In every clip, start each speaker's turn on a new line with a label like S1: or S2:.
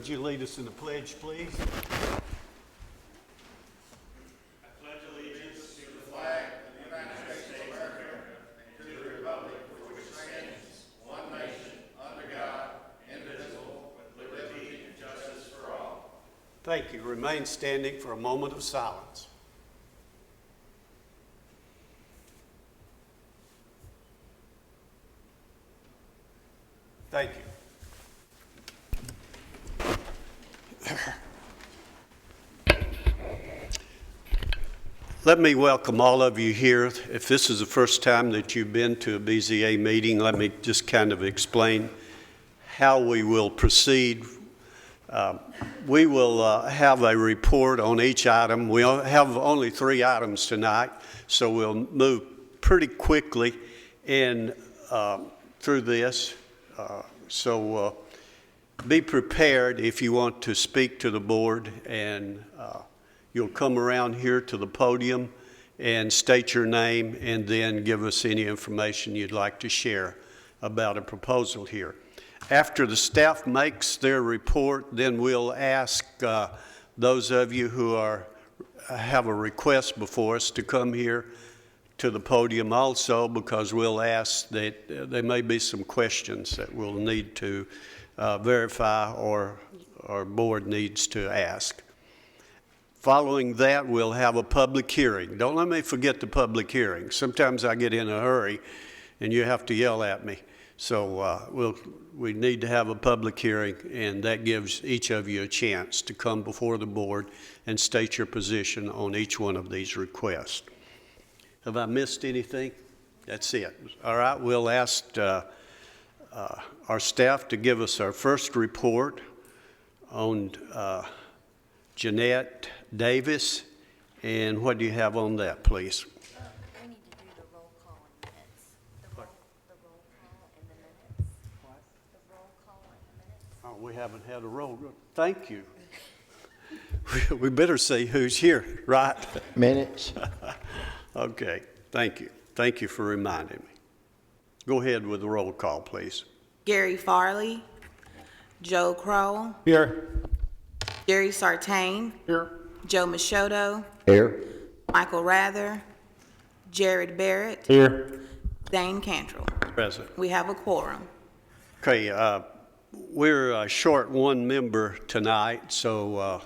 S1: would you lead us in the pledge, please? Thank you. Remain standing for a moment of silence. Thank you. Let me welcome all of you here. If this is the first time that you've been to a BZA meeting, let me just kind of explain how we will proceed. We will have a report on each item. We have only 3 items tonight, so we'll move pretty quickly through this. So be prepared if you want to speak to the board, and you'll come around here to the podium and state your name and then give us any information you'd like to share about a proposal here. After the staff makes their report, then we'll ask those of you who have a request before us to come here to the podium also, because we'll ask that there may be some questions that we'll need to verify or our board needs to ask. Following that, we'll have a public hearing. Don't let me forget the public hearing. Sometimes I get in a hurry and you have to yell at me. So we need to have a public hearing, and that gives each of you a chance to come before the board and state your position on each one of these requests. Have I missed anything? That's it. All right, we'll ask our staff to give us our first report on Jeanette Davis. And what do you have on that, please?
S2: We need to do the roll call in minutes. The roll call in the minutes.
S1: What?
S2: The roll call in the minutes.
S1: Oh, we haven't had a roll. Thank you. We better see who's here, right?
S3: Minutes.
S1: Okay, thank you. Thank you for reminding me. Go ahead with the roll call, please.
S4: Gary Farley, Joe Crow,
S3: Here.
S4: Jerry Sartain,
S3: Here.
S4: Joe Machoto,
S3: Here.
S4: Michael Rather, Jared Barrett,
S3: Here.
S4: Dane Cantrell.
S1: Present.
S4: We have a quorum.
S1: Okay, we're short one member tonight, so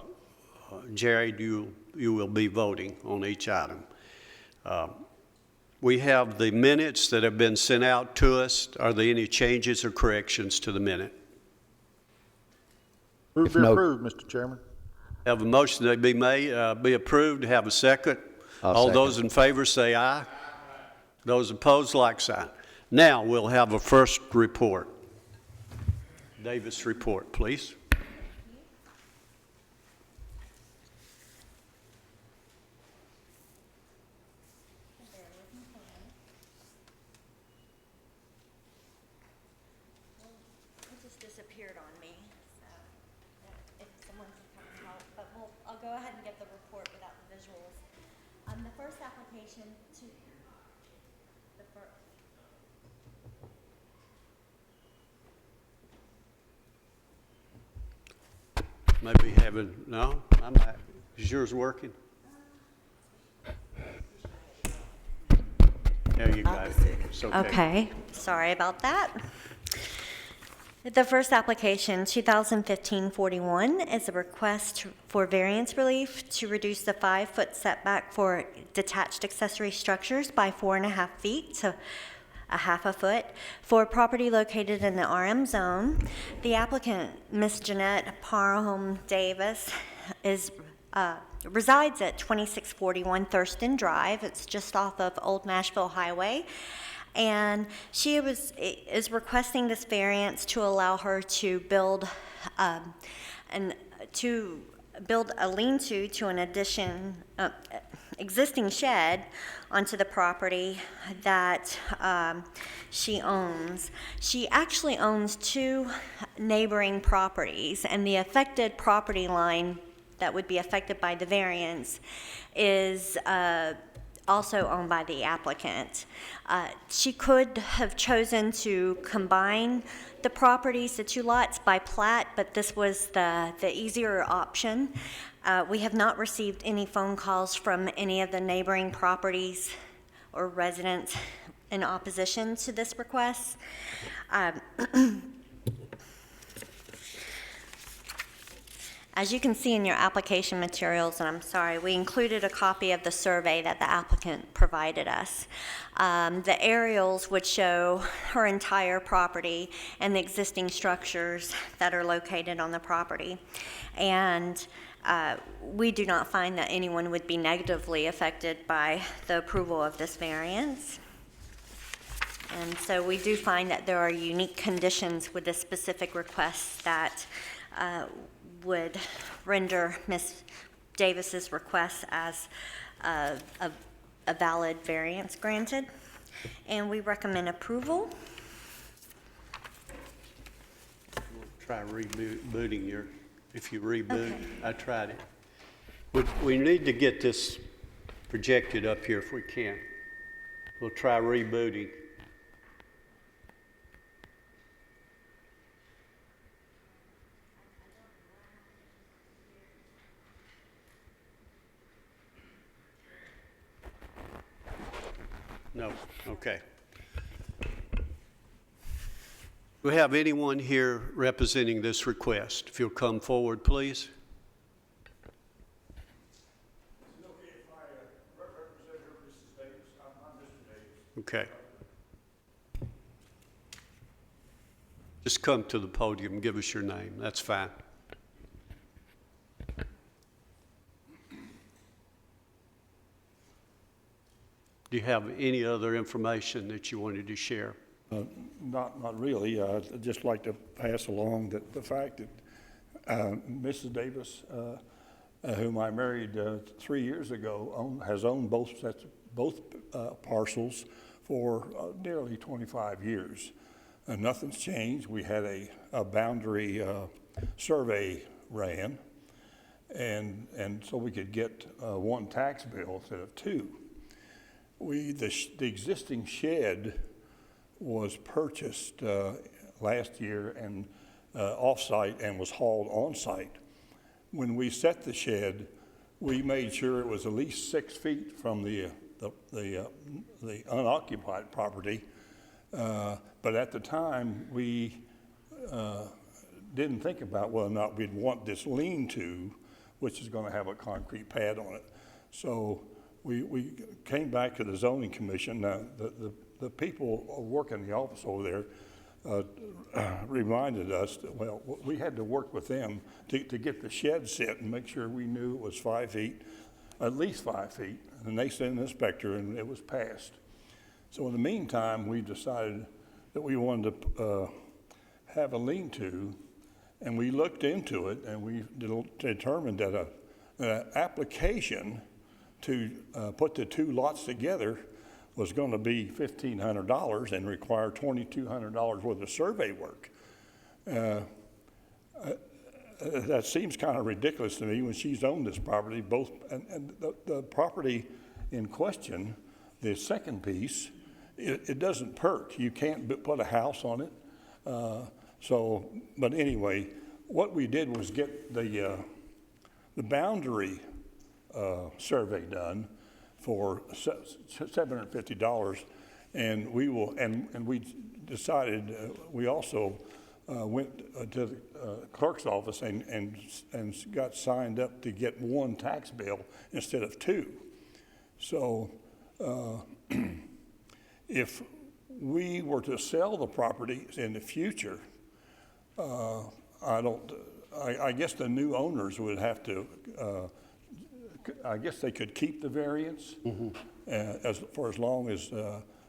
S1: Jared, you will be voting on each item. We have the minutes that have been sent out to us. Are there any changes or corrections to the minute?
S5: Move to approve, Mr. Chairman.
S1: Have a motion that be made, be approved. Have a second.
S3: I'll
S1: All
S3: second.
S1: those in favor say aye. Those opposed, like sign. Now we'll have a first report. Davis report, please.
S2: It just disappeared on me, so if someone can come and help, but I'll go ahead and get the report without the visuals. The first application to, the first,
S1: Maybe having, no, I'm back. Is yours working? There you go. It's okay.
S2: Okay, sorry about that. The first application, 2015-41, is a request for variance relief to reduce the 5-foot setback for detached accessory structures by 4.5 feet to a half a foot for property located in the RM zone. The applicant, Ms. Jeanette Parham Davis, resides at 2641 Thurston Drive. It's just off of Old Nashville Highway. And she is requesting this variance to allow her to build a lean-to to an addition, existing shed onto the property that she owns. She actually owns 2 neighboring properties, and the affected property line that would be affected by the variance is also owned by the applicant. She could have chosen to combine the properties, the two lots, by plat, but this was the easier option. We have not received any phone calls from any of the neighboring properties or residents in opposition to this request. As you can see in your application materials, and I'm sorry, we included a copy of the survey that the applicant provided us. The aerials would show her entire property and the existing structures that are located on the property. And we do not find that anyone would be negatively affected by the approval of this variance. And so we do find that there are unique conditions with this specific request that would render Ms. Davis's request as a valid variance granted. And we recommend approval.
S1: Try rebooting your, if you reboot,
S2: Okay.
S1: I tried it. We need to get this projected up here if we can. We'll try rebooting. No, okay. Do we have anyone here representing this request? If you'll come forward, please. Okay. Just come to the podium and give us your name. That's fine. Do you have any other information that you wanted to share?
S3: Not really. I'd just like to pass along the fact that Mrs. Davis, whom I married 3 years ago, has owned both parcels for nearly 25 years. Nothing's changed. We had a boundary survey ran, and so we could get one tax bill instead of two. The existing shed was purchased last year and off-site and was hauled on-site. When we set the shed, we made sure it was at least 6 feet from the unoccupied property. But at the time, we didn't think about whether or not we'd want this lean-to, which is going to have a concrete pad on it. So we came back to the zoning commission. Now, the people working in the office over there reminded us that, well, we had to work with them to get the shed set and make sure we knew it was 5 feet, at least 5 feet. And they sent an inspector and it was passed. So in the meantime, we decided that we wanted to have a lean-to, and we looked into it, and we determined that an application to put the two lots together was going to be $1,500 and require $2,200 worth of survey work. That seems kind of ridiculous to me when she's owned this property, and the property in question, the second piece, it doesn't perk. You can't put a house on it. But anyway, what we did was get the boundary survey done for $750, and we decided we also went to the clerk's office and got signed up to get one tax bill instead of two. So if we were to sell the property in the future, I guess the new owners would have to, I guess they could keep the variance for as long as,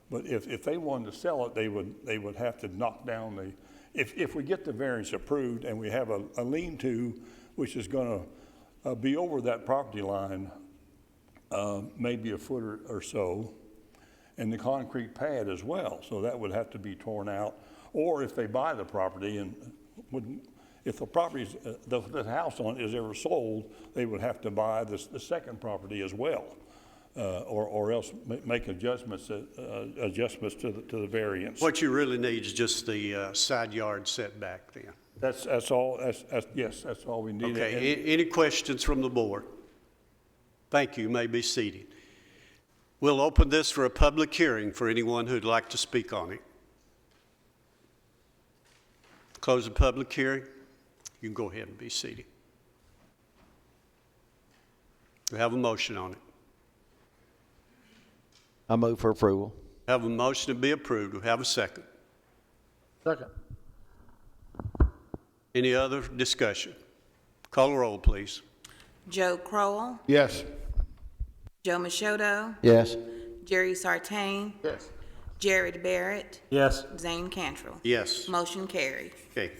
S3: but if they wanted to sell it, they would have to knock down if we get the variance approved and we have a lean-to, which is going to be over that property line, maybe a foot or so, and the concrete pad as well. So that would have to be torn out. Or if they buy the property and if the property, the house on it is ever sold, they would have to buy the second property as well. or else make adjustments to the variance.
S1: What you really need is just the side yard setback then.
S3: That's all, yes, that's all we need.
S1: Okay, any questions from the board? Thank you, you may be seated. We'll open this for a public hearing for anyone who'd like to speak on it. Close the public hearing. You can go ahead and be seated. We have a motion on it.
S5: I move for approval.
S1: Have a motion to be approved. We have a second.
S5: Second.
S1: Any other discussion? Call the roll, please.
S4: Joe Crowell,
S5: Yes.
S4: Joe Machado,
S5: Yes.
S4: Jerry Sartain,
S5: Yes.
S4: Jared Barrett,
S5: Yes.
S4: Zane Cantrell.
S1: Yes.
S4: Motion carried.
S1: Okay.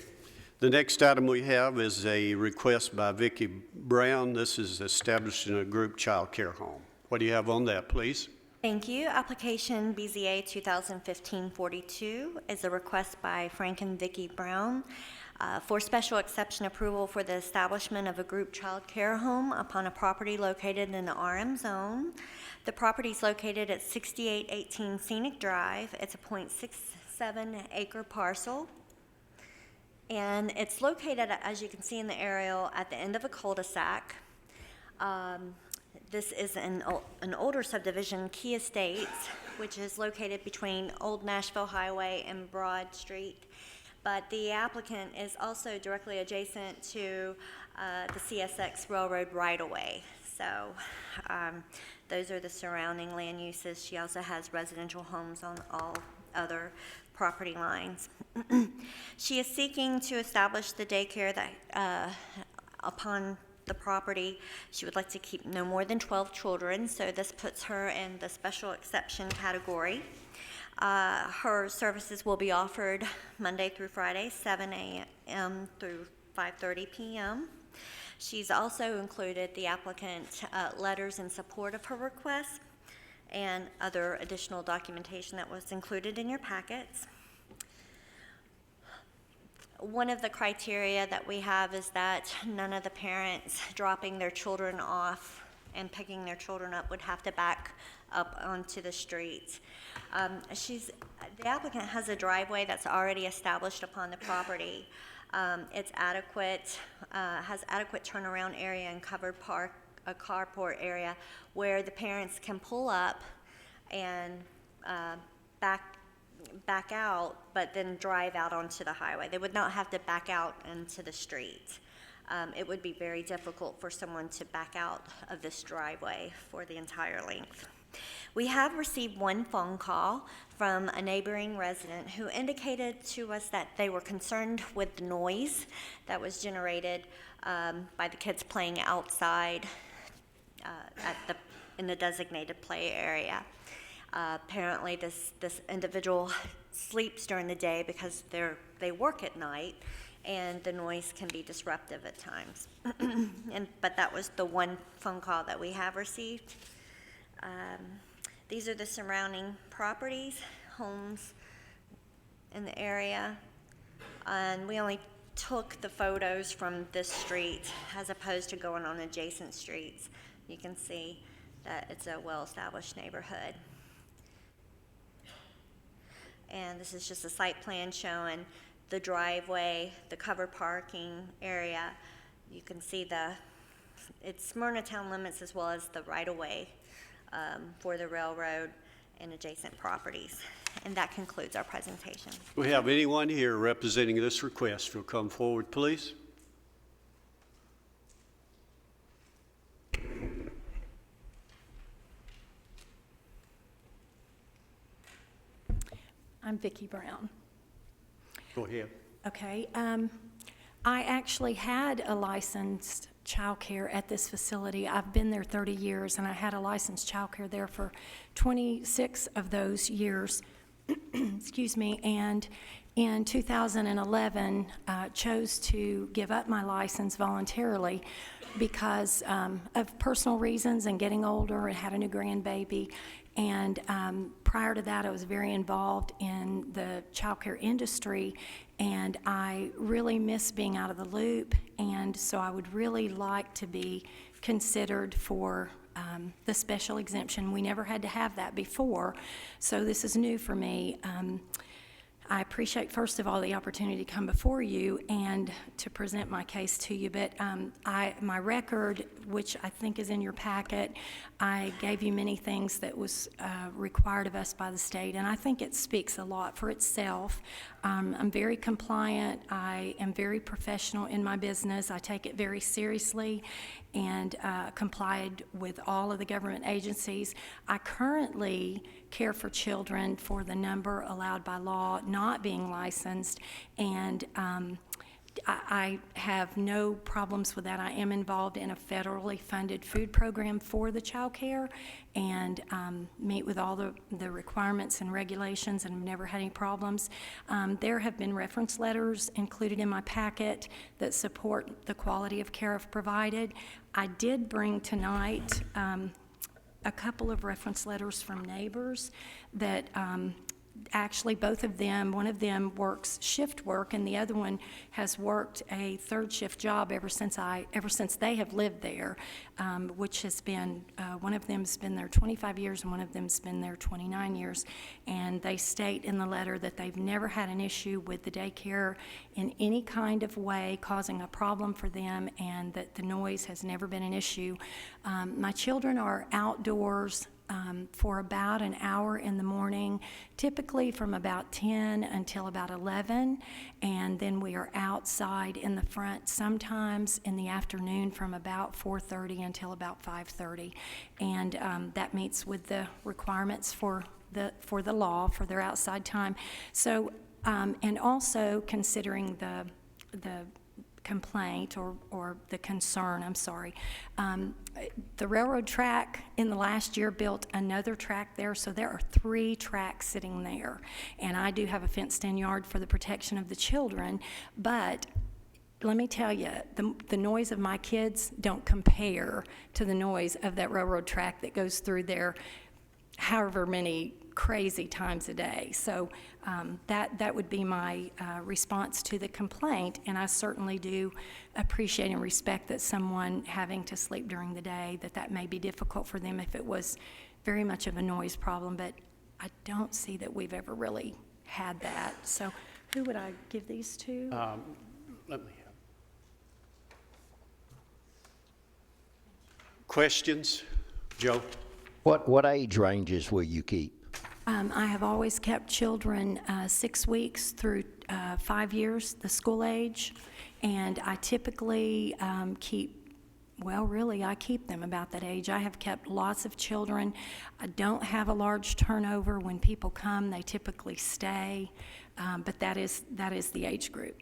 S1: The next item we have is a request by Vicki Brown. This is establishing a group child care home. What do you have on that, please?
S2: Thank you. Application BZA 2015-42 is a request by Frank and Vicki Brown for special exception approval for the establishment of a group child care home upon a property located in the RM zone. The property is located at 6818 Scenic Drive. It's a .67 acre parcel. And it's located, as you can see in the aerial, at the end of a cul-de-sac. This is an older subdivision, Key Estates, which is located between Old Nashville Highway and Broad Street. But the applicant is also directly adjacent to the CSX Railroad right-of-way. So those are the surrounding land uses. She also has residential homes on all other property lines. She is seeking to establish the daycare that upon the property. She would like to keep no more than 12 children, so this puts her in the special exception category. Her services will be offered Monday through Friday, 7 a.m. through 5:30 p.m. She's also included the applicant letters in support of her request and other additional documentation that was included in your packets. One of the criteria that we have is that none of the parents dropping their children off and picking their children up would have to back up onto the street. The applicant has a driveway that's already established upon the property. It's adequate, has adequate turnaround area and covered a carport area where the parents can pull up and back out, but then drive out onto the highway. They would not have to back out into the street. It would be very difficult for someone to back out of this driveway for the entire length. We have received one phone call from a neighboring resident who indicated to us that they were concerned with the noise that was generated by the kids playing outside in the designated play area. Apparently this individual sleeps during the day because they work at night, and the noise can be disruptive at times. But that was the one phone call that we have received. These are the surrounding properties, homes in the area, and we only took the photos from this street as opposed to going on adjacent streets. You can see that it's a well-established neighborhood. And this is just a site plan showing the driveway, the covered parking area. You can see it's Smyrna town limits as well as the right-of-way for the railroad and adjacent properties. And that concludes our presentation.
S1: We have anyone here representing this request? Will come forward, please.
S6: I'm Vicki Brown.
S1: Go ahead.
S6: Okay. I actually had a licensed childcare at this facility. I've been there 30 years, and I had a licensed childcare there for 26 of those years. Excuse me. And in 2011, chose to give up my license voluntarily because of personal reasons and getting older and had a new grandbaby. And prior to that, I was very involved in the childcare industry, and I really miss being out of the loop. And so I would really like to be considered for the special exemption. We never had to have that before, so this is new for me. I appreciate, first of all, the opportunity to come before you and to present my case to you, but my record, which I think is in your packet, I gave you many things that was required of us by the state, and I think it speaks a lot for itself. I'm very compliant. I am very professional in my business. I take it very seriously and complied with all of the government agencies. I currently care for children for the number allowed by law, not being licensed, and I have no problems with that. I am involved in a federally funded food program for the child care and meet with all the requirements and regulations, and have never had any problems. There have been reference letters included in my packet that support the quality of care I've provided. I did bring tonight a couple of reference letters from neighbors that actually both of them, one of them works shift work and the other one has worked a third shift job ever since they have lived there, which has been, one of them's been there 25 years and one of them's been there 29 years. And they state in the letter that they've never had an issue with the daycare in any kind of way causing a problem for them, and that the noise has never been an issue. My children are outdoors for about an hour in the morning, typically from about 10 until about 11, and then we are outside in the front sometimes in the afternoon from about 4:30 until about 5:30, and that meets with the requirements for the law for their outside time. So, and also considering the complaint or the concern, I'm sorry. The railroad track in the last year built another track there, so there are 3 tracks sitting there. And I do have a fenced-in yard for the protection of the children, but let me tell you, the noise of my kids don't compare to the noise of that railroad track that goes through there however many crazy times a day. So that would be my response to the complaint, and I certainly do appreciate and respect that someone having to sleep during the day, that may be difficult for them if it was very much of a noise problem, but I don't see that we've ever really had that. So who would I give these to?
S1: Let me have. Questions? Joe?
S5: What age ranges will you keep?
S6: I have always kept children 6 weeks through 5 years, the school age, and I typically I keep them about that age. I have kept lots of children. I don't have a large turnover. When people come, they typically stay, but that is the age group.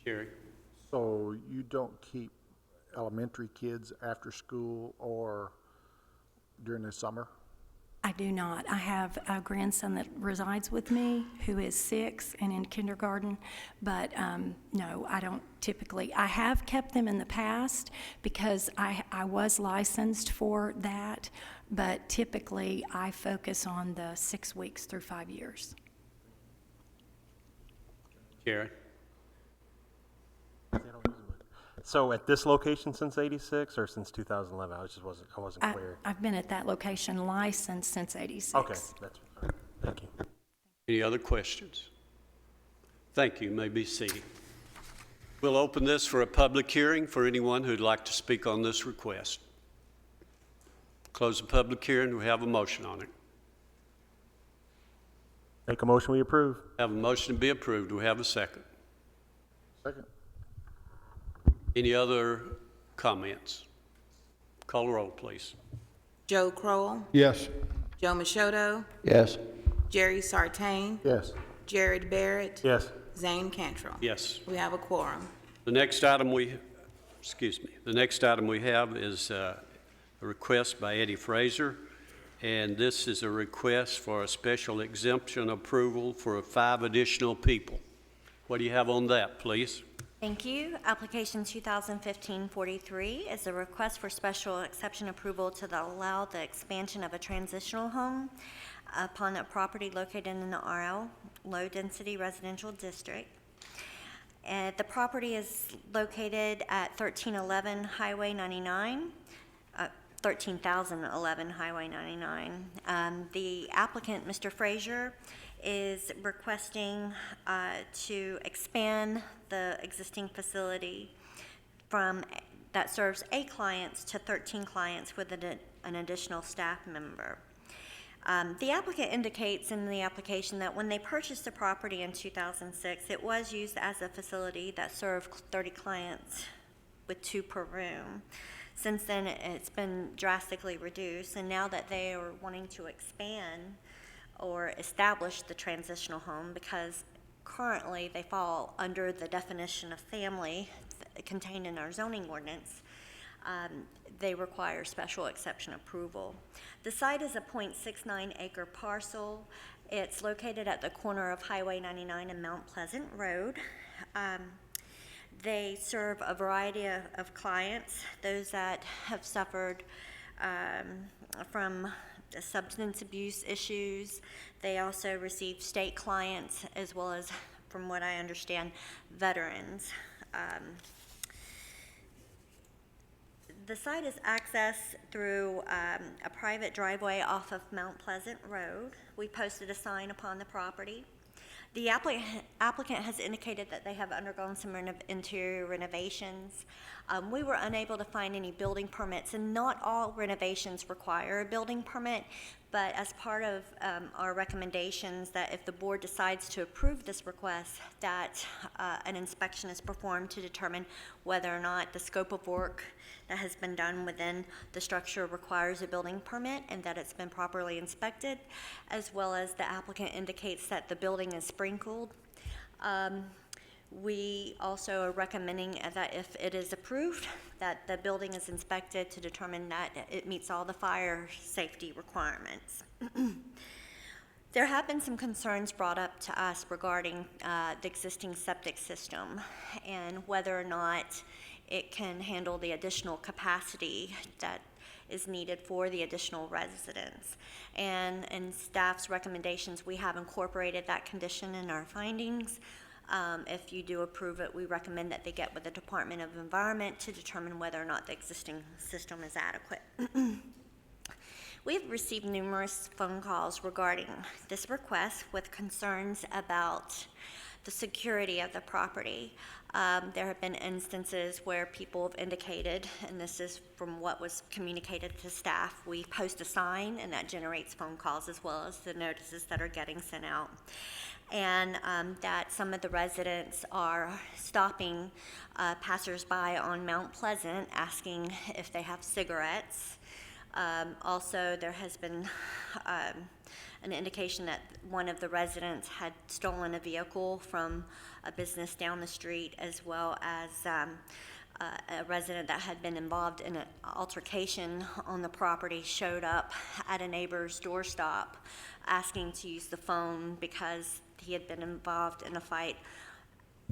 S1: Jerry?
S7: So you don't keep elementary kids after school or during the summer?
S6: I do not. I have a grandson that resides with me who is 6 and in kindergarten, but no, I don't typically. I have kept them in the past because I was licensed for that, but typically I focus on the 6 weeks through 5 years.
S1: Jerry?
S8: So at this location since '86 or since 2011? I wasn't clear.
S6: I've been at that location licensed since '86.
S8: Okay, that's all right. Thank you.
S1: Any other questions? Thank you. You may be seated. We'll open this for a public hearing for anyone who'd like to speak on this request. Close the public hearing. We have a motion on it.
S8: Make a motion, we approve.
S1: Have a motion to be approved. Do we have a second?
S7: Second.
S1: Any other comments? Call the roll, please.
S4: Joe Crowell,
S7: Yes.
S4: Joe Machoto,
S5: Yes.
S4: Jerry Sartain,
S7: Yes.
S4: Jared Barrett,
S8: Yes.
S4: Zane Cantrell.
S1: Yes.
S4: We have a quorum.
S1: The next item we have is a request by Eddie Fraser And this is a request for a special exemption approval for 5 additional people. What do you have on that, please?
S2: Thank you. Application 2015-43 is a request for special exception approval to allow the expansion of a transitional home upon a property located in the RL Low Density Residential District. The property is located at 1311 Highway 99, 13,011 Highway 99. The applicant, Mr. Frazier, is requesting to expand the existing facility from that serves 8 clients to 13 clients with an additional staff member. The applicant indicates in the application that when they purchased the property in 2006, it was used as a facility that served 30 clients with 2 per room. Since then, it's been drastically reduced, and now that they are wanting to expand or establish the transitional home, because currently they fall under the definition of family contained in our zoning ordinance, they require special exception approval. The site is a .69 acre parcel. It's located at the corner of Highway 99 and Mount Pleasant Road. They serve a variety of clients, those that have suffered from substance abuse issues. They also receive state clients as well as, from what I understand, veterans. The site is accessed through a private driveway off of Mount Pleasant Road. We posted a sign upon the property. The applicant has indicated that they have undergone some interior renovations. We were unable to find any building permits, and not all renovations require a building permit, but as part of our recommendations that if the board decides to approve this request, that an inspection is performed to determine whether or not the scope of work that has been done within the structure requires a building permit and that it's been properly inspected, as well as the applicant indicates that the building is sprinkled. We also are recommending that if it is approved, that the building is inspected to determine that it meets all the fire safety requirements. There have been some concerns brought up to us regarding the existing septic system and whether or not it can handle the additional capacity that is needed for the additional residents. And in staff's recommendations, we have incorporated that condition in our findings. If you do approve it, we recommend that they get with the Department of Environment to determine whether or not the existing system is adequate. We've received numerous phone calls regarding this request with concerns about the security of the property. There have been instances where people have indicated, and this is from what was communicated to staff, we post a sign and that generates phone calls as well as the notices that are getting sent out. And that some of the residents are stopping passersby on Mount Pleasant asking if they have cigarettes. Also, there has been an indication that one of the residents had stolen a vehicle from a business down the street, as well as a resident that had been involved in an altercation on the property showed up at a neighbor's doorstop asking to use the phone because he had been involved in a fight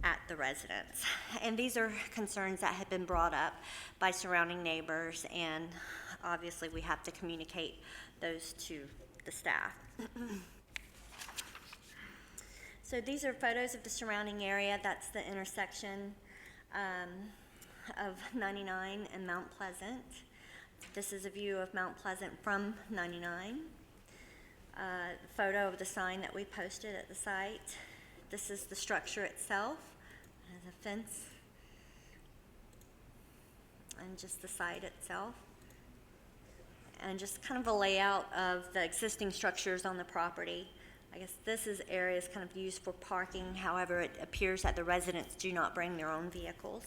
S2: at the residence. And these are concerns that had been brought up by surrounding neighbors, and obviously we have to communicate those to the staff. So these are photos of the surrounding area. That's the intersection of 99 and Mount Pleasant. This is a view of Mount Pleasant from 99. Photo of the sign that we posted at the site. This is the structure itself. It has a fence and just the site itself. And just kind of a layout of the existing structures on the property. I guess this is areas kind of used for parking. However, it appears that the residents do not bring their own vehicles.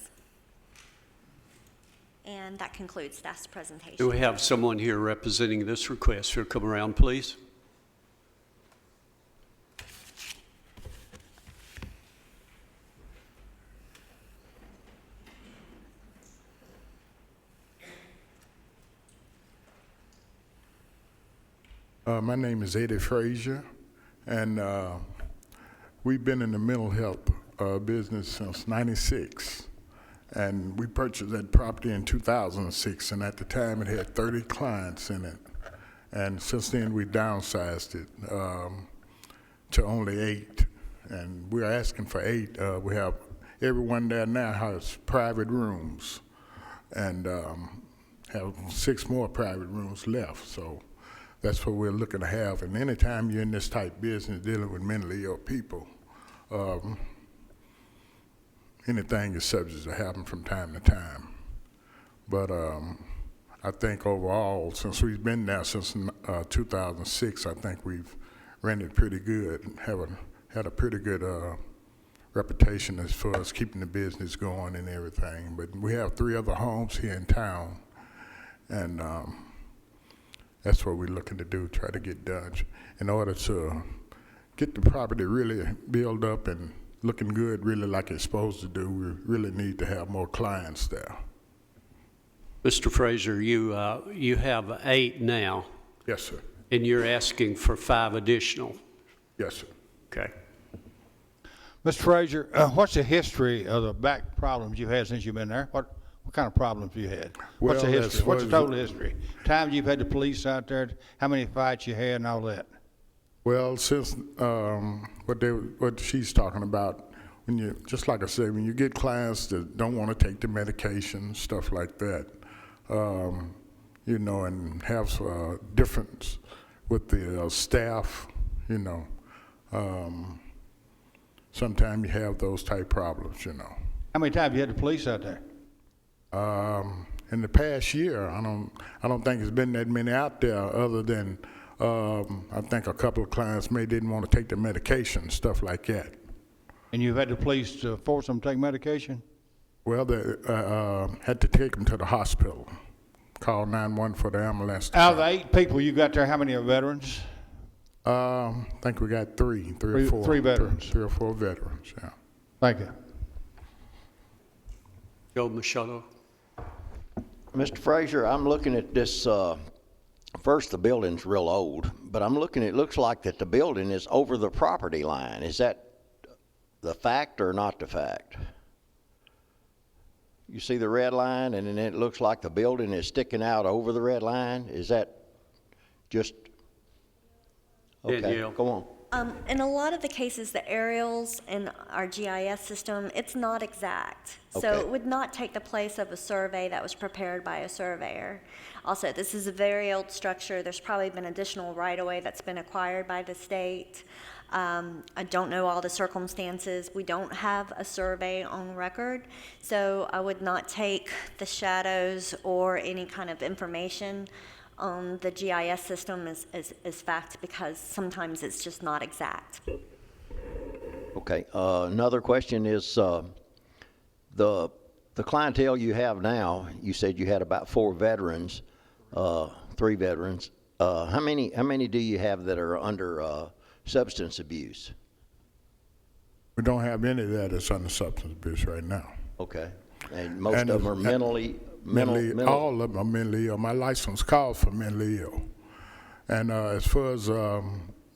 S2: And that concludes staff's presentation.
S1: Do we have someone here representing this request? Will come around, please.
S9: My name is Eddie Frazier, and we've been in the mental health business since '96. And we purchased that property in 2006, and at the time it had 30 clients in it. And since then we downsized it to only 8, and we're asking for 8. We have everyone there now has private rooms, and have 6 more private rooms left. So that's what we're looking to have. And anytime you're in this type business dealing with mentally ill people, anything is subject to happen from time to time. But I think overall, since we've been there since 2006, I think we've rented pretty good and had a pretty good reputation as far as keeping the business going and everything. But we have 3 other homes here in town, and that's what we're looking to do, try to get done in order to get the property really built up and looking good, really like it's supposed to do. We really need to have more clients there.
S1: Mr. Frazier, you have 8 now,
S9: Yes, sir.
S1: and you're asking for 5 additional.
S9: Yes, sir.
S1: Okay.
S10: Mr. Frazier, what's the history of the back problems you've had since you've been there? What kind of problems have you had? What's the
S9: Well, as
S10: history?
S9: far
S10: What's the
S9: as
S10: total history? Times you've had the police out there, how many fights you had and all that?
S9: Well, since what she's talking about, when you, just like I said, when you get clients that don't want to take the medication, stuff like that, you know, and have difference with the staff, you know, sometimes you have those type problems, you know.
S10: How many times you had the police out there?
S9: In the past year, I don't think it's been that many out there, other than I think a couple of clients didn't want to take the medication, stuff like that.
S10: And you've had the police to force them to take medication?
S9: Well, they had to take them to the hospital. Call 911 for the ambulance.
S10: Out of the 8 people you got there, how many are veterans?
S9: I think we got three or four.
S10: 3 veterans.
S9: 3 or 4 veterans, yeah.
S10: Thank you.
S1: Joe Machado.
S5: Mr. Frazier, I'm looking at this, first, the building's real old, but I'm looking, it looks like that the building is over the property line. Is that the fact or not the fact? You see the red line, and then it looks like the building is sticking out over the red line? Is that just, okay,
S1: Danielle.
S5: go on.
S2: In a lot of the cases, the aerials in our GIS system, it's not exact. So
S5: Okay.
S2: it would not take the place of a survey that was prepared by a surveyor. Also, this is a very old structure. There's probably been additional right-of-way that's been acquired by the state. I don't know all the circumstances. We don't have a survey on record, so I would not take the shadows or any kind of information on the GIS system as fact, because sometimes it's just not exact.
S5: Okay, another question is, the clientele you have now, you said you had about 4 veterans, 3 veterans. How many do you have that are under substance abuse?
S9: We don't have any of that that's under substance abuse right now.
S5: Okay, and most of them are mentally
S9: all of them are mentally ill. My license calls for mentally ill. And as far as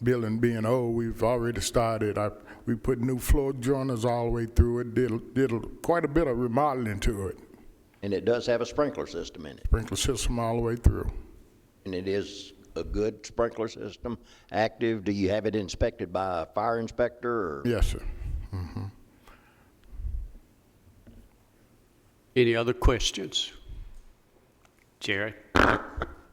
S9: building being old, we've already started. We put new floor joiners all the way through it, did quite a bit of remodeling to it.
S5: And it does have a sprinkler system in it.
S9: Sprinkler system all the way through.
S5: And it is a good sprinkler system, active. Do you have it inspected by a fire inspector? Or?
S9: Yes, sir. Mm-hmm.
S1: Any other questions? Jerry?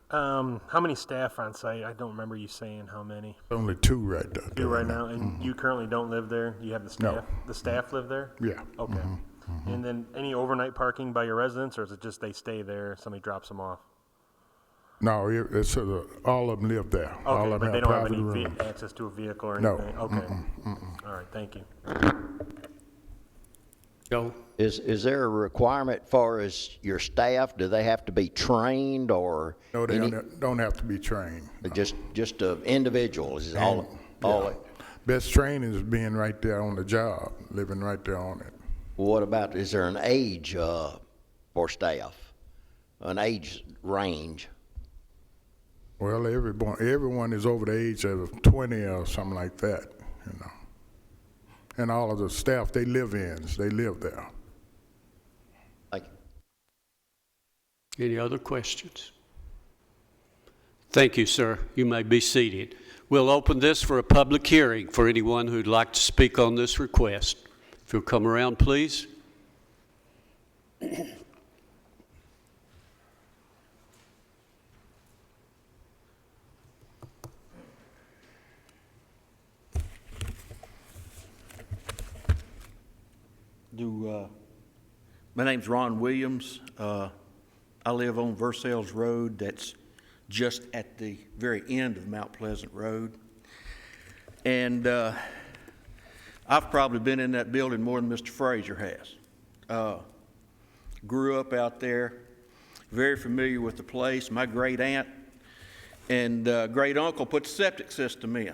S8: How many staff are on site? I don't remember you saying how many.
S9: Only 2 right there.
S8: 2 right now, and you currently don't live there? You have the staff?
S9: No.
S8: The staff live there?
S9: Yeah.
S8: Okay. And then any overnight parking by your residents, or is it just they stay there, somebody drops them off?
S9: No, it's all of them live there. All
S8: Okay,
S9: of them
S8: but they
S9: have
S8: don't have
S9: private
S8: any
S9: rooms.
S8: access to a vehicle or
S9: No.
S8: anything? Okay. All right, thank you.
S1: Joe?
S5: Is there a requirement for as your staff? Do they have to be trained or?
S9: No, they don't have to be trained.
S5: Just an individual is all.
S9: Yeah. Best training is being right there on the job, living right there on it.
S5: What about, is there an age for staff? An age range?
S9: Well, everyone is over the age of 20 or something like that, you know. And all of the staff, they live there.
S5: Thank you.
S1: Any other questions? Thank you, sir. You may be seated. We'll open this for a public hearing for anyone who'd like to speak on this request. If you'll come around, please.
S11: My name's Ron Williams. I live on Versailles Road. That's just at the very end of Mount Pleasant Road. And I've probably been in that building more than Mr. Frazier has. Grew up out there, very familiar with the place. My great aunt and great uncle put the septic system in.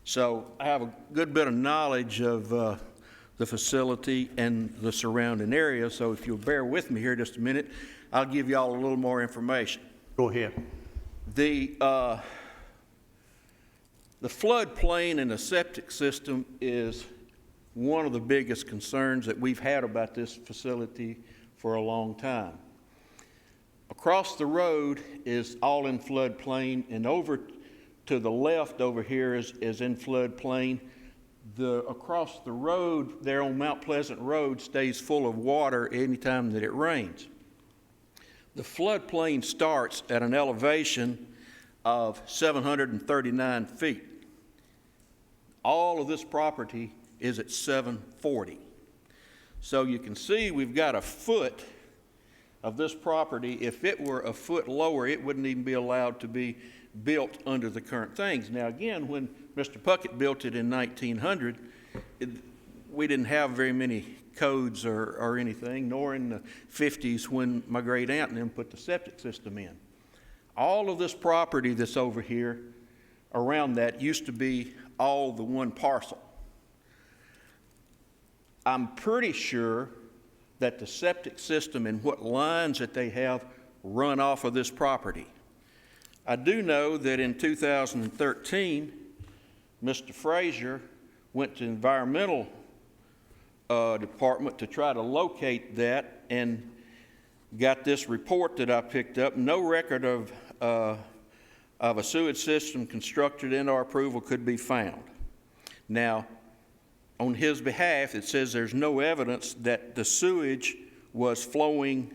S11: So I have a good bit of knowledge of the facility and the surrounding area. So if you'll bear with me here just a minute, I'll give you all a little more information.
S1: Go ahead.
S11: The floodplain in the septic system is one of the biggest concerns that we've had about this facility for a long time. Across the road is all in floodplain, and over to the left over here is in floodplain. Across the road there on Mount Pleasant Road stays full of water anytime that it rains. The floodplain starts at an elevation of 739 feet. All of this property is at 740. So you can see we've got a foot of this property. If it were a foot lower, it wouldn't even be allowed to be built under the current things. Now again, when Mr. Puckett built it in 1900, we didn't have very many codes or anything, nor in the 50s when my great aunt and them put the septic system in. All of this property that's over here around that used to be all the one parcel. I'm pretty sure that the septic system and what lines that they have run off of this property. I do know that in 2013, Mr. Frazier went to environmental department to try to locate that and got this report that I picked up. No record of a sewage system constructed in our approval could be found. Now, on his behalf, it says there's no evidence that the sewage was flowing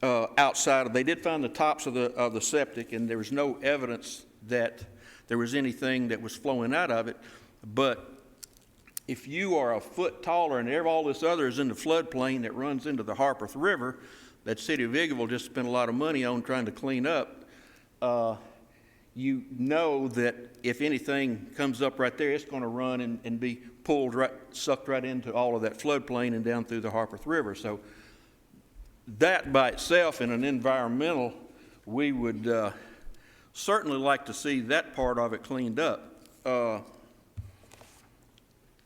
S11: outside of. They did find the tops of the septic, and there was no evidence that there was anything that was flowing out of it. But if you are a foot taller and all this other is in the floodplain that runs into the Harpeth River, that City of Iguavel just spent a lot of money on trying to clean up, you know that if anything comes up right there, it's going to run and be pulled sucked right into all of that floodplain and down through the Harpeth River. So that by itself, in an environmental, we would certainly like to see that part of it cleaned up.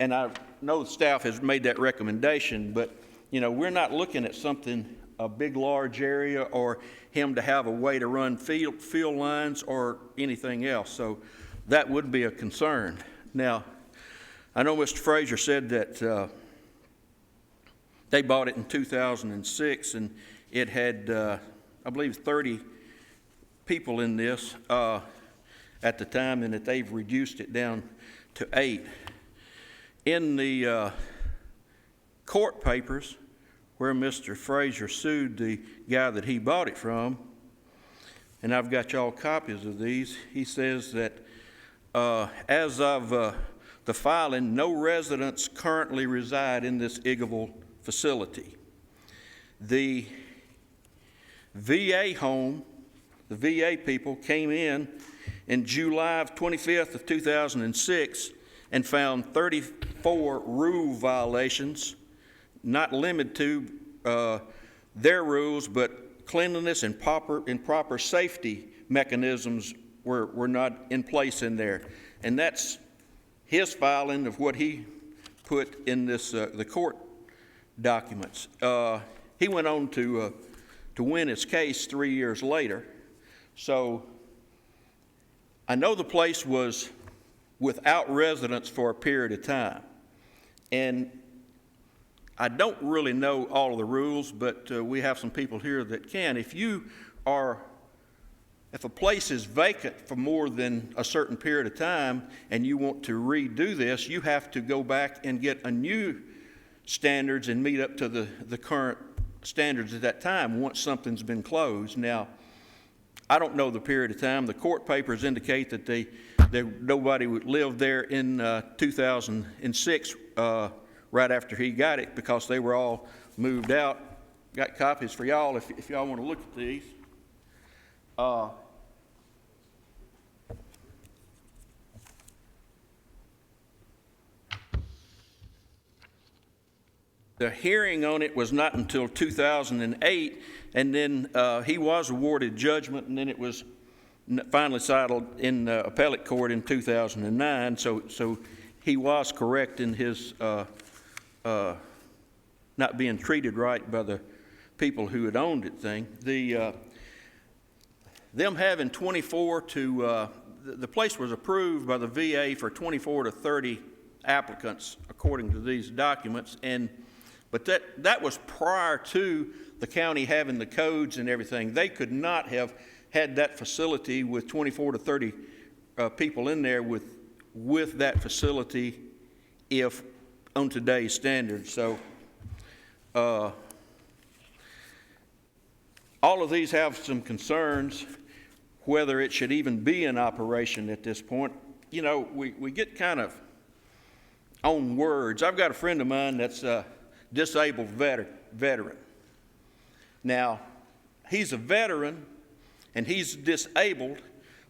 S11: And I know the staff has made that recommendation, but you know, we're not looking at something, a big large area, or him to have a way to run field lines or anything else. So that would be a concern. Now, I know Mr. Frazier said that they bought it in 2006, and it had, I believe, 30 people in this at the time, and that they've reduced it down to 8. In the court papers where Mr. Frazier sued the guy that he bought it from, and I've got y'all copies of these, he says that as of the filing, no residents currently reside in this Iguavel facility. The VA home, the VA people came in July 25th of 2006 and found 34 rule violations, not limited to their rules, but cleanliness and proper safety mechanisms were not in place in there. And that's his filing of what he put in this the court documents. He went on to win his case 3 years later, So I know the place was without residents for a period of time. And I don't really know all of the rules, but we have some people here that can. If a place is vacant for more than a certain period of time and you want to redo this, you have to go back and get a new standards and meet up to the current standards at that time once something's been closed. Now, I don't know the period of time. The court papers indicate that nobody would live there in 2006 right after he got it because they were all moved out. Got copies for y'all if y'all want to look at these. The hearing on it was not until 2008, and then he was awarded judgment, and then it was finally settled in appellate court in 2009. So he was correct in his not being treated right by the people who had owned it thing. Them having 24 to the place was approved by the VA for 24 to 30 applicants according to these documents, but that was prior to the county having the codes and everything. They could not have had that facility with 24 to 30 people in there with that facility if on today's standards. So all of these have some concerns whether it should even be in operation at this point. You know, we get kind of on words. I've got a friend of mine that's disabled veteran. Now, he's a veteran and he's disabled,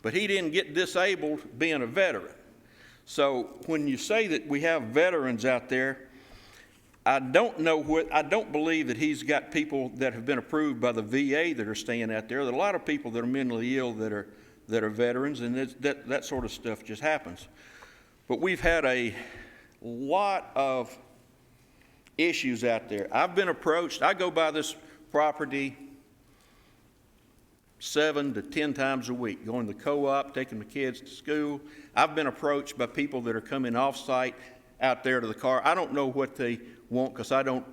S11: but he didn't get disabled being a veteran. So when you say that we have veterans out there, I don't believe that he's got people that have been approved by the VA that are staying out there. There are a lot of people that are mentally ill that are veterans, and that sort of stuff just happens. But we've had a lot of issues out there. I've been approached. I go by this property 7 to 10 times a week, going to the co-op, taking my kids to school. I've been approached by people that are coming off-site out there to the car. I don't know what they want because I don't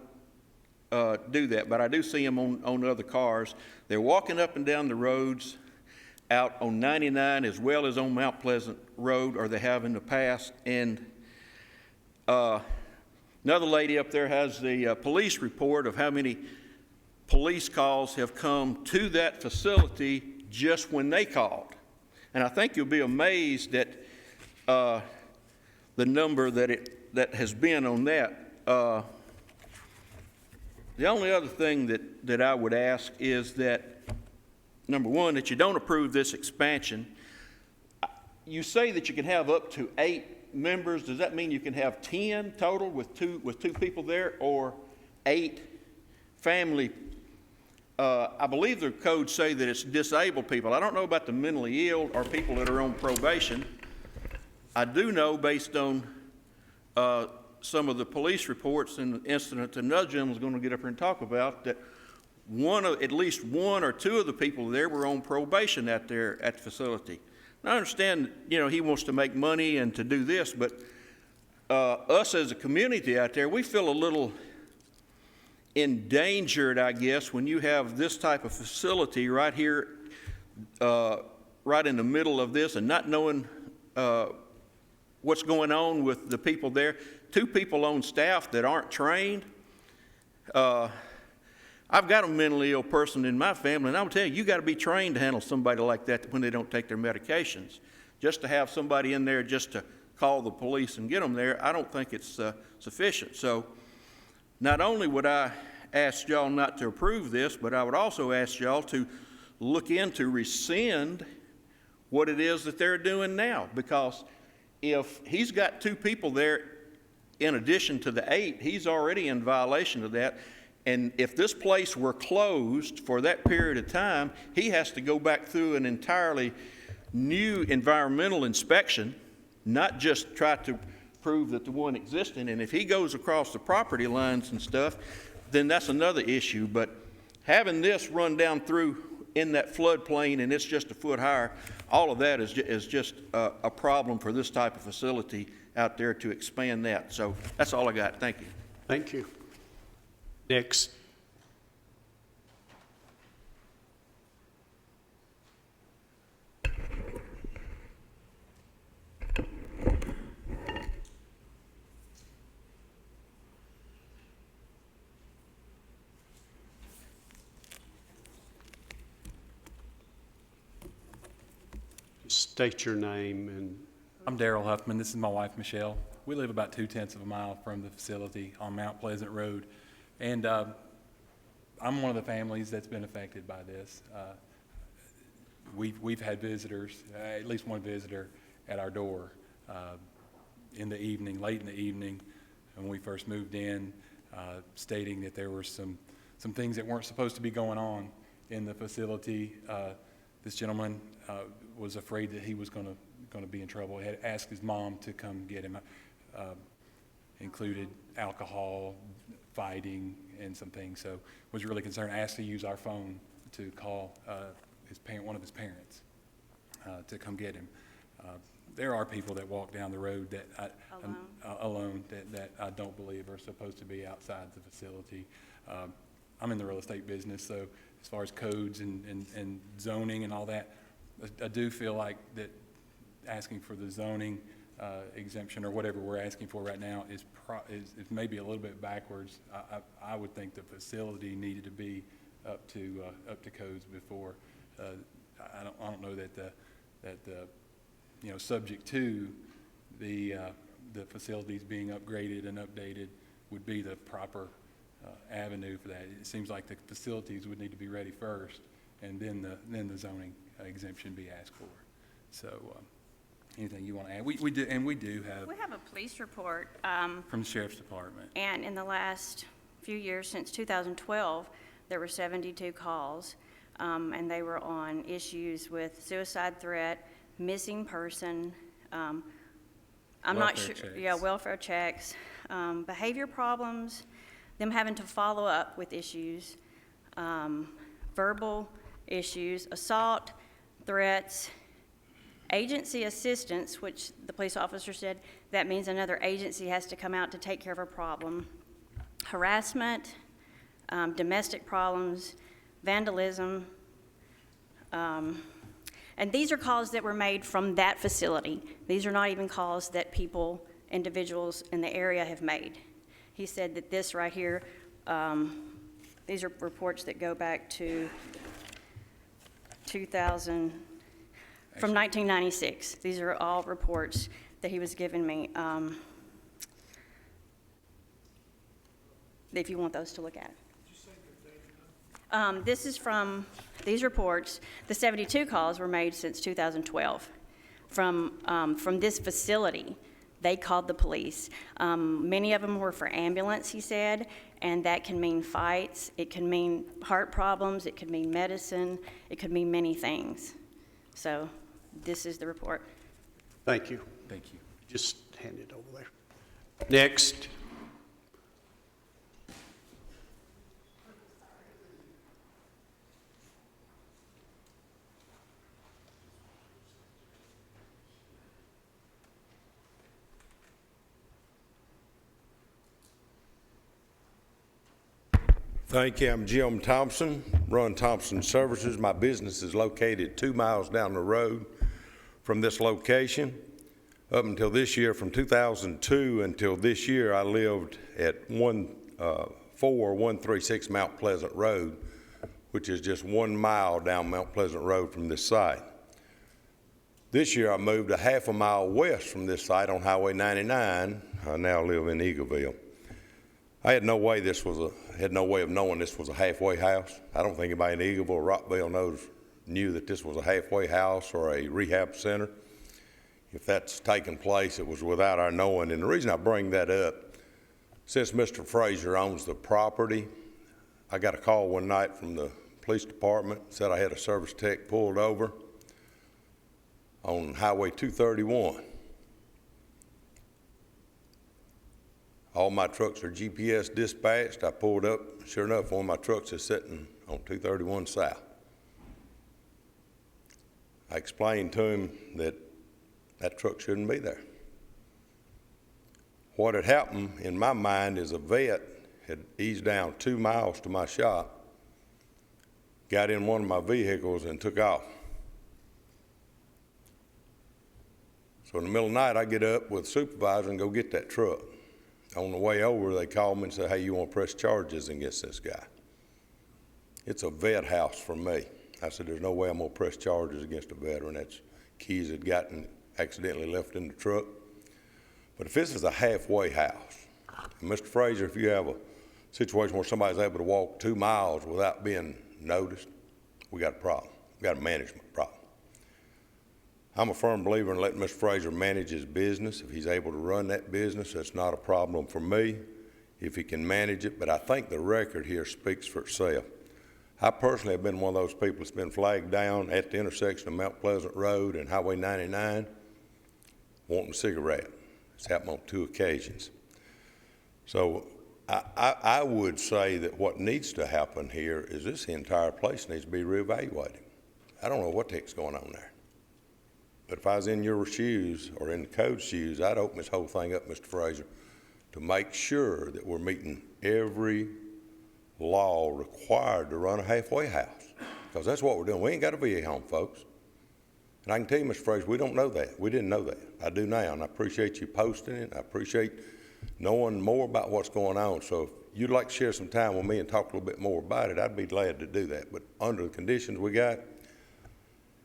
S11: do that, but I do see them on other cars. They're walking up and down the roads out on 99 as well as on Mount Pleasant Road, or they have in the past. And another lady up there has the police report of how many police calls have come to that facility just when they called. And I think you'll be amazed at the number that has been on that. The only other thing that I would ask is that, number one, that you don't approve this expansion. You say that you can have up to 8 members. Does that mean you can have 10 total with two people there, or 8 family? I believe the codes say that it's disabled people. I don't know about the mentally ill or people that are on probation. I do know, based on some of the police reports and the incident that another gentleman's going to get up here and talk about, that at least one or two of the people there were on probation out there at the facility. Now, I understand, he wants to make money and to do this, but us as a community out there, we feel a little endangered, I guess, when you have this type of facility right here, right in the middle of this, and not knowing what's going on with the people there. 2 people on staff that aren't trained. I've got a mentally ill person in my family, and I will tell you, you got to be trained to handle somebody like that when they don't take their medications. Just to have somebody in there just to call the police and get them there, I don't think it's sufficient. So not only would I ask y'all not to approve this, but I would also ask y'all to look into rescind what it is that they're doing now. Because if he's got 2 people there in addition to the 8, he's already in violation of that. And if this place were closed for that period of time, he has to go back through an entirely new environmental inspection, not just try to prove that the one existing. And if he goes across the property lines and stuff, then that's another issue. But having this run down through in that floodplain and it's just a foot higher, all of that is just a problem for this type of facility out there to expand that. So that's all I got. Thank you.
S1: Thank you. Next. State your name and
S12: I'm Daryl Huffman. This is my wife, Michelle. We live about 2/10 of a mile from the facility on Mount Pleasant Road. And I'm one of the families that's been affected by this. We've had visitors, at least one visitor, at our door in the evening, late in the evening, when we first moved in, stating that there were some things that weren't supposed to be going on in the facility. This gentleman was afraid that he was going to be in trouble. He had asked his mom to come get him. Included alcohol, fighting, and some things. So was really concerned. Asked to use our phone to call one of his parents to come get him. There are people that walk down the road that alone that I don't believe are supposed to be outside the facility. I'm in the real estate business, so as far as codes and zoning and all that, I do feel like that asking for the zoning exemption or whatever we're asking for right now is maybe a little bit backwards. I would think the facility needed to be up to codes before. I don't know that the subject to the facilities being upgraded and updated would be the proper avenue for that. It seems like the facilities would need to be ready first, and then the zoning exemption be asked for. So, anything you want to add? We do have.
S13: We have a police report.
S12: From the Sheriff's Department.
S13: And in the last few years, since 2012, there were 72 calls, and they were on issues with suicide threat, missing person, I'm not sure.
S12: Welfare checks.
S13: Yeah, welfare checks, behavior problems, them having to follow up with issues, verbal issues, assault, threats, agency assistance, which the police officer said that means another agency has to come out to take care of a problem, harassment, domestic problems, vandalism, and these are calls that were made from that facility. These are not even calls that individuals in the area have made. He said that this right here, these are reports that go back to 2000, from 1996. These are all reports that he was giving me, if you want those to look at. This is from these reports. The 72 calls were made since 2012 from this facility. They called the police. Many of them were for ambulance, he said, and that can mean fights. It can mean heart problems. It could mean medicine. It could mean many things. So this is the report.
S1: thank you.
S12: Thank you.
S1: Just hand it over there. Next.
S14: Thank you. I'm Jim Thompson, run Thompson Services. My business is located 2 miles down the road from this location. Up until this year, from 2002 until this year, I lived at 14136 Mount Pleasant Road, which is just 1 mile down Mount Pleasant Road from this site. This year, I moved a half a mile west from this site on Highway 99. I now live in Eagleville. I had no way of knowing this was a halfway house. I don't think anybody in Eagleville or Rockville knew that this was a halfway house or a rehab center. If that's taken place, it was without our knowing. And the reason I bring that up, since Mr. Frazier owns the property, I got a call one night from the police department, said I had a service tech pulled over on Highway 231. All my trucks are GPS dispatched. I pulled up. Sure enough, one of my trucks is sitting on 231 South. I explained to him that that truck shouldn't be there. What had happened in my mind is a vet had eased down 2 miles to my shop, got in one of my vehicles and took off. So in the middle of the night, I get up with the supervisor and go get that truck. On the way over, they called me and said, hey, you want to press charges against this guy? It's a vet house for me. I said, there's no way I'm going to press charges against a veteran. That's keys had gotten accidentally left in the truck. But if this is a halfway house, and Mr. Frazier, if you have a situation where somebody's able to walk 2 miles without being noticed, we got a problem. We got a management problem. I'm a firm believer in letting Mr. Frazier manage his business. If he's able to run that business, that's not a problem for me if he can manage it, but I think the record here speaks for itself. I personally have been one of those people that's been flagged down at the intersection of Mount Pleasant Road and Highway 99 wanting a cigarette. It's happened on 2 occasions. So I would say that what needs to happen here is this entire place needs to be reevaluated. I don't know what the heck's going on there. But if I was in your shoes or in the code's shoes, I'd open this whole thing up, Mr. Frazier, to make sure that we're meeting every law required to run a halfway house. Because that's what we're doing. We ain't got a VA home, folks. And I can tell you, Mr. Frazier, we don't know that. We didn't know that. I do now, and I appreciate you posting it. I appreciate knowing more about what's going on. So if you'd like to share some time with me and talk a little bit more about it, I'd be glad to do that. But under the conditions we got,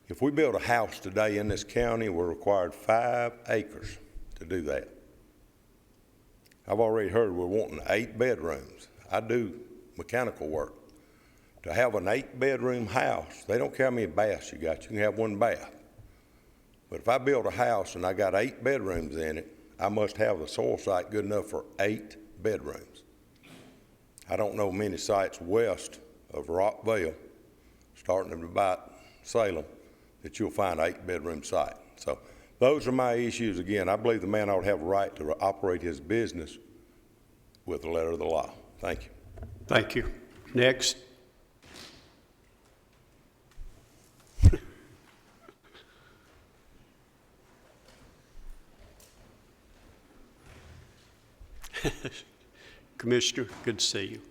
S14: if we build a house today in this county, we're required 5 acres to do that. I've already heard we're wanting 8 bedrooms. I do mechanical work. To have an 8-bedroom house, they don't care how many baths you got. You can have 1 bath. But if I build a house and I got 8 bedrooms in it, I must have the soil site good enough for 8 bedrooms. I don't know many sites west of Rockville, starting at about Salem, that you'll find 8-bedroom site. So those are my issues. Again, I believe the man ought to have a right to operate his business with the letter of the law. Thank you.
S1: Thank you. Next. Commissioner, good to see you.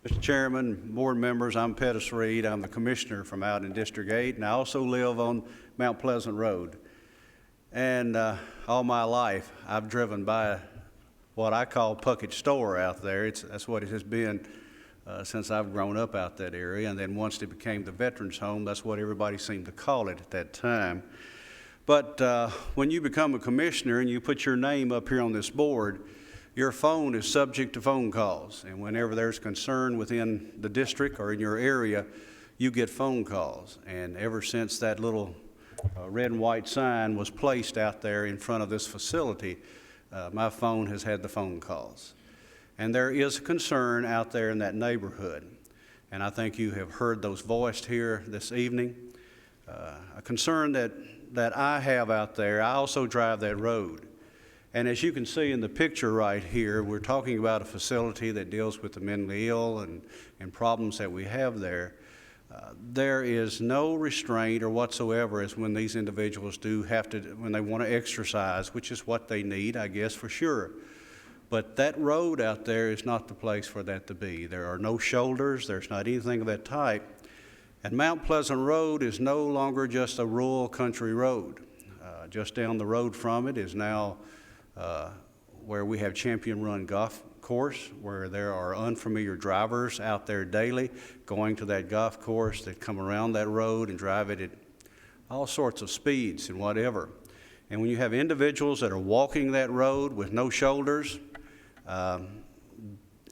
S15: Mr. Chairman, board members, I'm Pettis Reed. I'm the commissioner from out in District 8, and I also live on Mount Pleasant Road. And all my life, I've driven by what I call Puckett Store out there. That's what it has been since I've grown up out that area. And then once it became the Veterans Home, that's what everybody seemed to call it at that time. But when you become a commissioner and you put your name up here on this board, your phone is subject to phone calls. And whenever there's concern within the district or in your area, you get phone calls. And ever since that little red and white sign was placed out there in front of this facility, my phone has had the phone calls. And there is concern out there in that neighborhood. And I think you have heard those voiced here this evening. A concern that I have out there, I also drive that road. And as you can see in the picture right here, we're talking about a facility that deals with the mentally ill and problems that we have there. There is no restraint or whatsoever as when these individuals do have to, when they want to exercise, which is what they need, I guess, for sure. But that road out there is not the place for that to be. There are no shoulders, there's not anything of that type. And Mount Pleasant Road is no longer just a rural country road. Just down the road from it is now where we have Champion Run Golf Course, where there are unfamiliar drivers out there daily going to that golf course that come around that road and drive it at all sorts of speeds and whatever. And when you have individuals that are walking that road with no shoulders,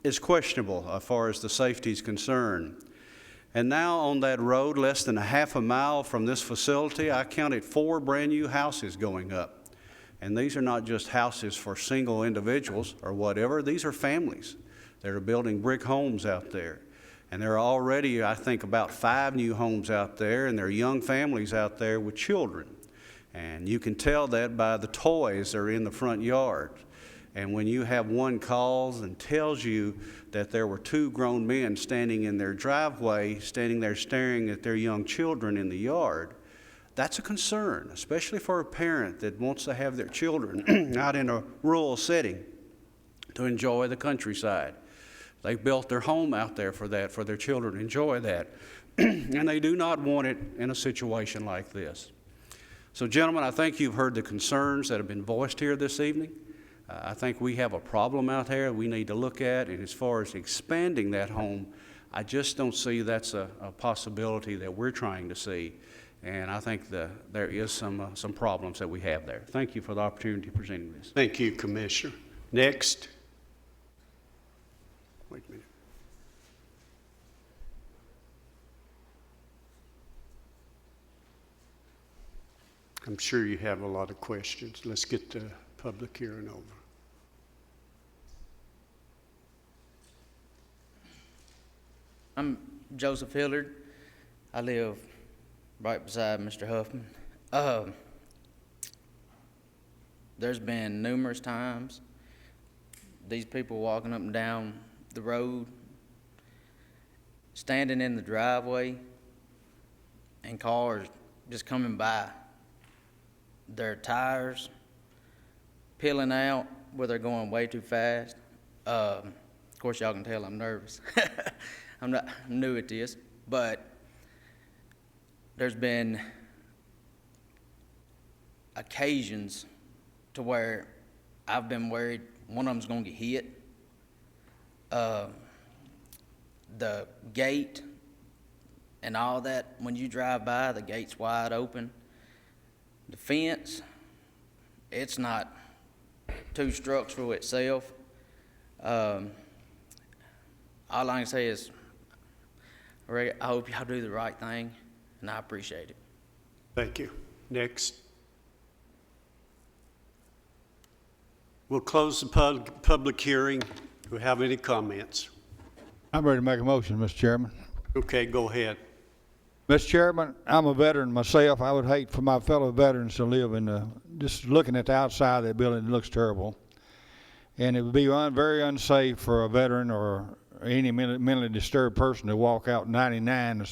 S15: it's questionable as far as the safety is concerned. And now on that road, less than a half a mile from this facility, I counted 4 brand new houses going up. And these are not just houses for single individuals or whatever. These are families that are building brick homes out there. And there are already, I think, about 5 new homes out there, and there are young families out there with children. And you can tell that by the toys that are in the front yard. And when you have one calls and tells you that there were two grown men standing in their driveway, standing there staring at their young children in the yard, that's a concern, especially for a parent that wants to have their children out in a rural setting to enjoy the countryside. They built their home out there for that, for their children to enjoy that. And they do not want it in a situation like this. So, gentlemen, I think you've heard the concerns that have been voiced here this evening. I think we have a problem out there we need to look at, and as far as expanding that home, I just don't see that's a possibility that we're trying to see. And I think there is some problems that we have there. Thank you for the opportunity of presenting this.
S1: Thank you, Commissioner. Next. Wait a minute. I'm sure you have a lot of questions. Let's get the public hearing over.
S16: I'm Joseph Hillard. I live right beside Mr. Huffman. There's been numerous times these people walking up and down the road, standing in the driveway, and cars just coming by. Their tires peeling out where they're going way too fast. Of course, y'all can tell I'm nervous. I'm new at this, but there's been occasions to where I've been worried one of them's going to get hit. The gate and all that, when you drive by, the gate's wide open. The fence, it's not too structural itself. All I can say is, I hope y'all do the right thing, and I appreciate it.
S1: Thank you. Next. We'll close the public hearing. Do we have any comments?
S10: I'm ready to make a motion, Mr. Chairman.
S1: Okay, go ahead.
S10: Mr. Chairman, I'm a veteran myself. I would hate for my fellow veterans to live just looking at the outside of that building, it looks terrible. And it would be very unsafe for a veteran or any mentally disturbed person to walk out 99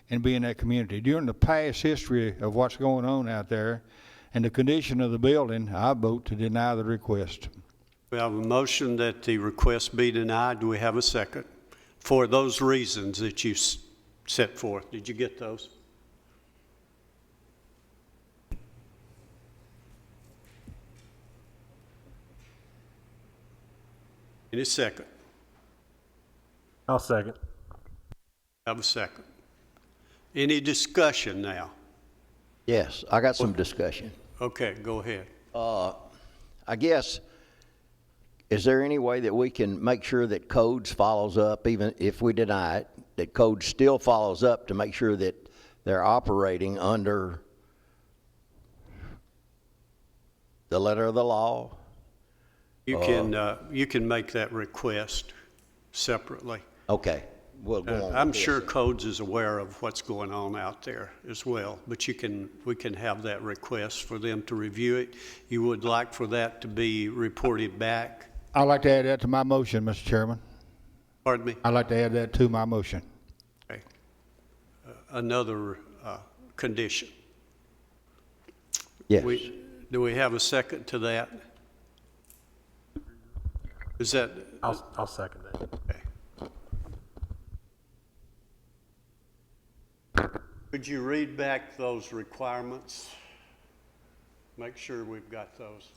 S10: and be in that community. During the past history of what's going on out there and the condition of the building, I vote to deny the request.
S1: We have a motion that the request be denied. Do we have a second? For those reasons that you set forth. Did you get those? Any second?
S8: I'll second.
S1: Have a second. Any discussion now?
S5: Yes, I got some discussion.
S1: Okay, go ahead.
S5: I guess, is there any way that we can make sure that codes follows up, even if we deny it, that code still follows up to make sure that they're operating under the letter of the law?
S1: You can make that request separately.
S5: Okay, we'll go on.
S1: I'm sure Codes is aware of what's going on out there as well, but we can have that request for them to review it. You would like for that to be reported back?
S10: I'd like to add that to my motion, Mr. Chairman.
S1: Pardon me?
S10: I'd like to add that to my motion.
S1: Okay. Another condition.
S5: Yes.
S1: Do we have a second to that? Is that?
S8: I'll second that.
S1: Okay. Could you read back those requirements? Make sure we've got those.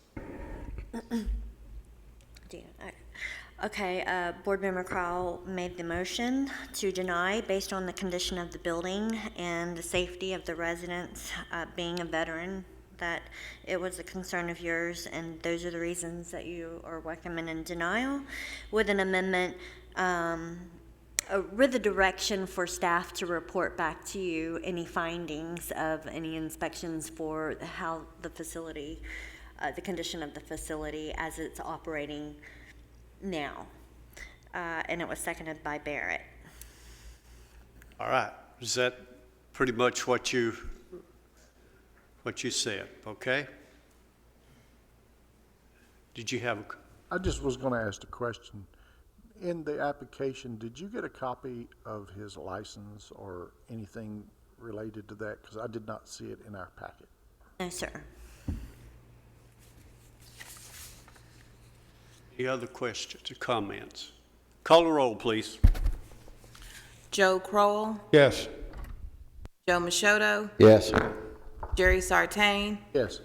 S2: Okay, Board Member Crowell made the motion to deny based on the condition of the building and the safety of the residents, being a veteran, that it was a concern of yours, and those are the reasons that you are recommending denial, with an amendment, with a direction for staff to report back to you any findings of any inspections for how the facility, the condition of the facility as it's operating now. And it was seconded by Barrett.
S1: All right. Is that pretty much what you said? Okay. Did you have
S7: I just was going to ask a question. In the application, did you get a copy of his license or anything related to that? Because I did not see it in our packet.
S2: No, sir.
S1: Any other questions or comments? Call the roll, please.
S4: Joe Crowell,
S10: Yes.
S4: Joe Machoto,
S5: Yes.
S4: Jerry Sartain,
S7: Yes.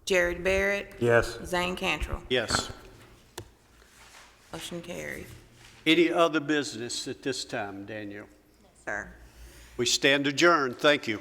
S4: Jared Barrett,
S8: Yes.
S4: Zane Cantrell.
S1: Yes.
S4: Motion carried.
S1: Any other business at this time, Daniel?
S2: Sir.
S1: We stand adjourned. Thank you.